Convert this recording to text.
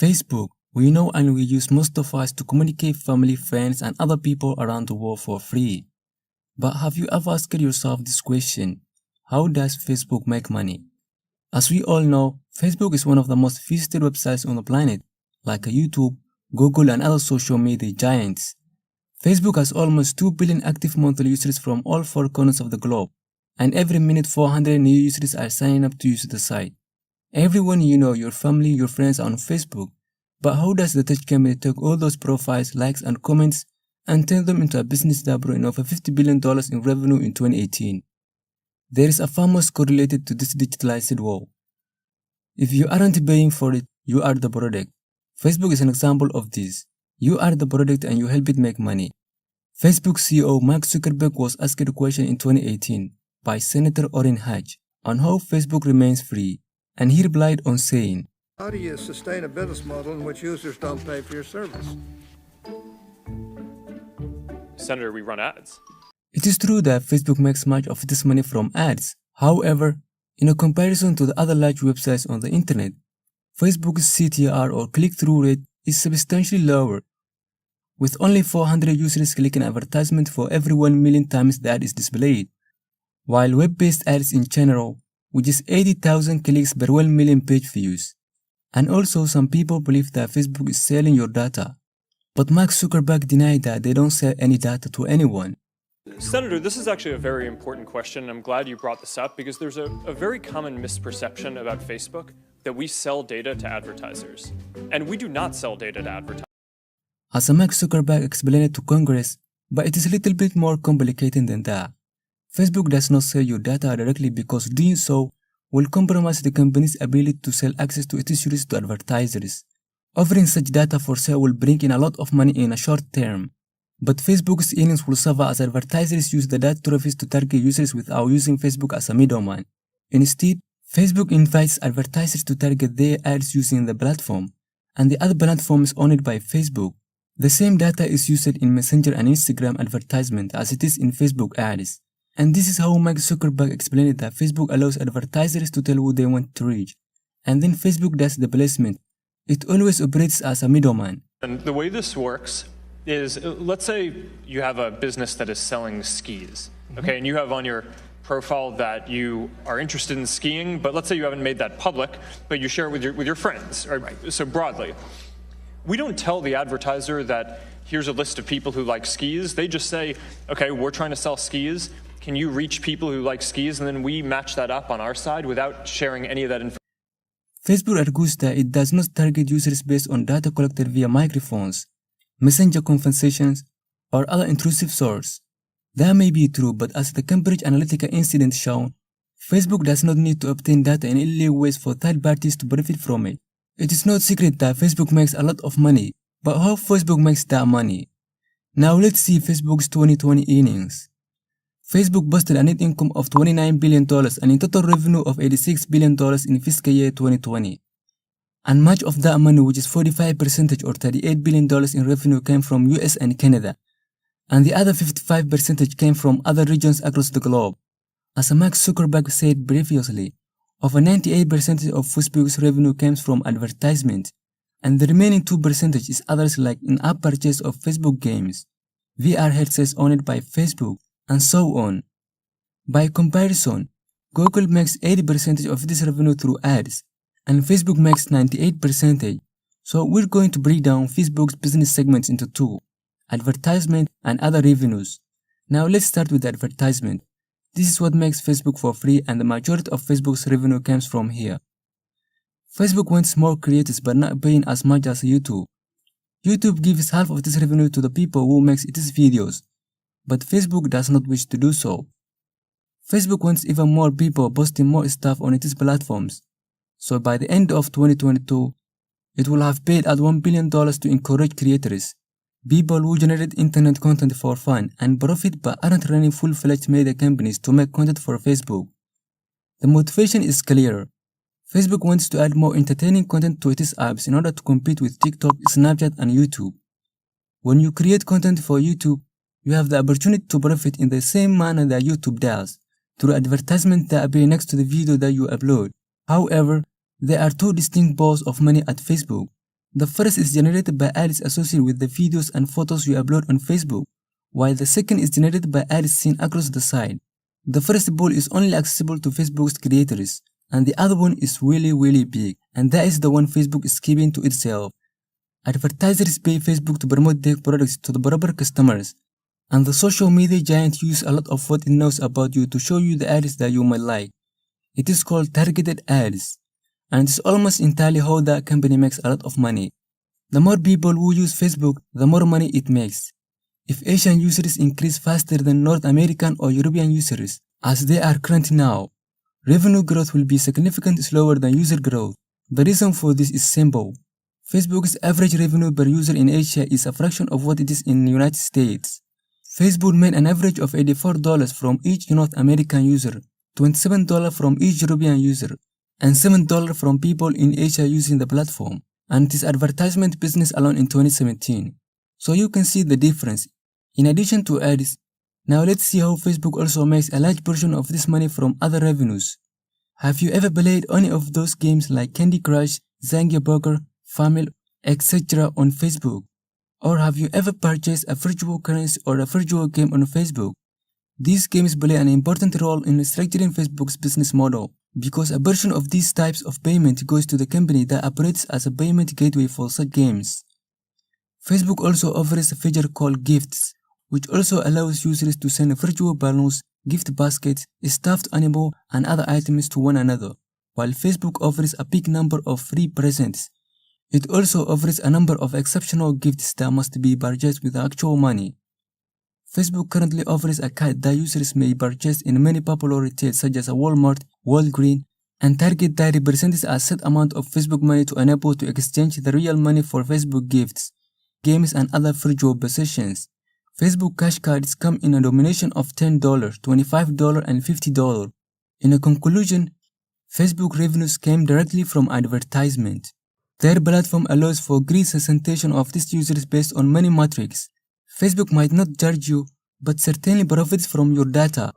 Facebook, we know and we use most of us to communicate family, friends, and other people around the world for free. But have you ever asked yourself this question? How does Facebook make money? As we all know, Facebook is one of the most visited websites on the planet, like YouTube, Google, and other social media giants. Facebook has almost 2 billion active monthly users from all four corners of the globe, and every minute 400 new users are signing up to use the site. Everyone you know, your family, your friends are on Facebook, but how does the tech company take all those profiles, likes, and comments and turn them into a business that brought in over $50 billion in revenue in 2018? There is a famous correlated to this digitalized world. If you aren't paying for it, you are the product. Facebook is an example of this. You are the product and you help it make money. Facebook CEO Mark Zuckerberg was asked a question in 2018 by Senator Orrin Hatch on how Facebook remains free, and he replied on saying, "How do you sustain a business model in which users don't pay for your service?" Senator, we run ads. It is true that Facebook makes much of its money from ads. However, in a comparison to the other large websites on the internet, Facebook's CTR or click-through rate is substantially lower, with only 400 users clicking advertisement for every 1 million times the ad is displayed, while web-based ads in general, which is 80,000 clicks per 1 million page views. And also some people believe that Facebook is selling your data, but Mark Zuckerberg denied that they don't sell any data to anyone. Senator, this is actually a very important question. I'm glad you brought this up because there's a very common misperception about Facebook that we sell data to advertisers. And we do not sell data to advertisers. As Mark Zuckerberg explained it to Congress, but it is a little bit more complicated than that. Facebook does not sell your data directly because doing so will compromise the company's ability to sell access to its users to advertisers. Offering such data for sale will bring in a lot of money in a short term, but Facebook's earnings will suffer as advertisers use the data traffic to target users without using Facebook as a middleman. Instead, Facebook invites advertisers to target their ads using the platform, and the ad platform is owned by Facebook. The same data is used in Messenger and Instagram advertisement as it is in Facebook ads. And this is how Mark Zuckerberg explained that Facebook allows advertisers to tell who they want to reach, and then Facebook does the placement. It always operates as a middleman. And the way this works is, let's say you have a business that is selling skis, okay, and you have on your profile that you are interested in skiing, but let's say you haven't made that public, but you share it with your friends, or so broadly. We don't tell the advertiser that here's a list of people who like skis. They just say, okay, we're trying to sell skis. Can you reach people who like skis? And then we match that up on our side without sharing any of that information. Facebook argues that it does not target users based on data collected via microphones, messenger conversations, or other intrusive sources. That may be true, but as the Cambridge Analytica incident shown, Facebook does not need to obtain data in illegal ways for third parties to benefit from it. It is not secret that Facebook makes a lot of money, but how Facebook makes that money? Now let's see Facebook's 2020 earnings. Facebook boasted a net income of $29 billion and a total revenue of $86 billion in fiscal year 2020. And much of that money, which is 45% or $38 billion in revenue, came from US and Canada, and the other 55% came from other regions across the globe. As Mark Zuckerberg said previously, over 98% of Facebook's revenue comes from advertisement, and the remaining 2% is others like in-app purchase of Facebook games, VR headsets owned by Facebook, and so on. By comparison, Google makes 80% of its revenue through ads, and Facebook makes 98%. So we're going to break down Facebook's business segments into two: advertisement and other revenues. Now let's start with advertisement. This is what makes Facebook for free, and the majority of Facebook's revenue comes from here. Facebook wants more creators but not paying as much as YouTube. YouTube gives half of its revenue to the people who makes its videos, but Facebook does not wish to do so. Facebook wants even more people posting more stuff on its platforms, so by the end of 2022, it will have paid out $1 billion to encourage creators, people who generate internet content for fun and profit but aren't running full-fledged media companies, to make content for Facebook. The motivation is clear. Facebook wants to add more entertaining content to its apps in order to compete with TikTok, Snapchat, and YouTube. When you create content for YouTube, you have the opportunity to profit in the same manner that YouTube does, through advertisements that appear next to the video that you upload. However, there are two distinct pools of money at Facebook. The first is generated by ads associated with the videos and photos you upload on Facebook, while the second is generated by ads seen across the site. The first pool is only accessible to Facebook's creators, and the other one is really big, and that is the one Facebook is keeping to itself. Advertisers pay Facebook to promote their products to the proper customers, and the social media giant uses a lot of what it knows about you to show you the ads that you might like. It is called targeted ads, and it's almost entirely how the company makes a lot of money. The more people who use Facebook, the more money it makes. If Asian users increase faster than North American or European users, as they are currently now, revenue growth will be significantly slower than user growth. The reason for this is simple. Facebook's average revenue per user in Asia is a fraction of what it is in the United States. Facebook made an average of $84 from each North American user, $27 from each European user, and $7 from people in Asia using the platform, and it is advertisement business alone in 2017. So you can see the difference. In addition to ads, now let's see how Facebook also makes a large portion of this money from other revenues. Have you ever played any of those games like Candy Crush, Zynga Poker, Family, etc. on Facebook? Or have you ever purchased a virtual currency or a virtual game on Facebook? These games play an important role in structuring Facebook's business model, because a portion of these types of payment goes to the company that operates as a payment gateway for such games. Facebook also offers a feature called Gifts, which also allows users to send virtual balloons, gift baskets, stuffed animal, and other items to one another, while Facebook offers a big number of free presents. It also offers a number of exceptional gifts that must be purchased with actual money. Facebook currently offers a card that users may purchase in many popular retailers such as Walmart, Walgreens, and Target that represents a set amount of Facebook money to enable to exchange the real money for Facebook gifts, games, and other virtual possessions. Facebook cash cards come in a denomination of $10, $25, and $50. In a conclusion, Facebook revenues came directly from advertisement. Their platform allows for great segmentation of these users based on many metrics. Facebook might not charge you, but certainly profits from your data.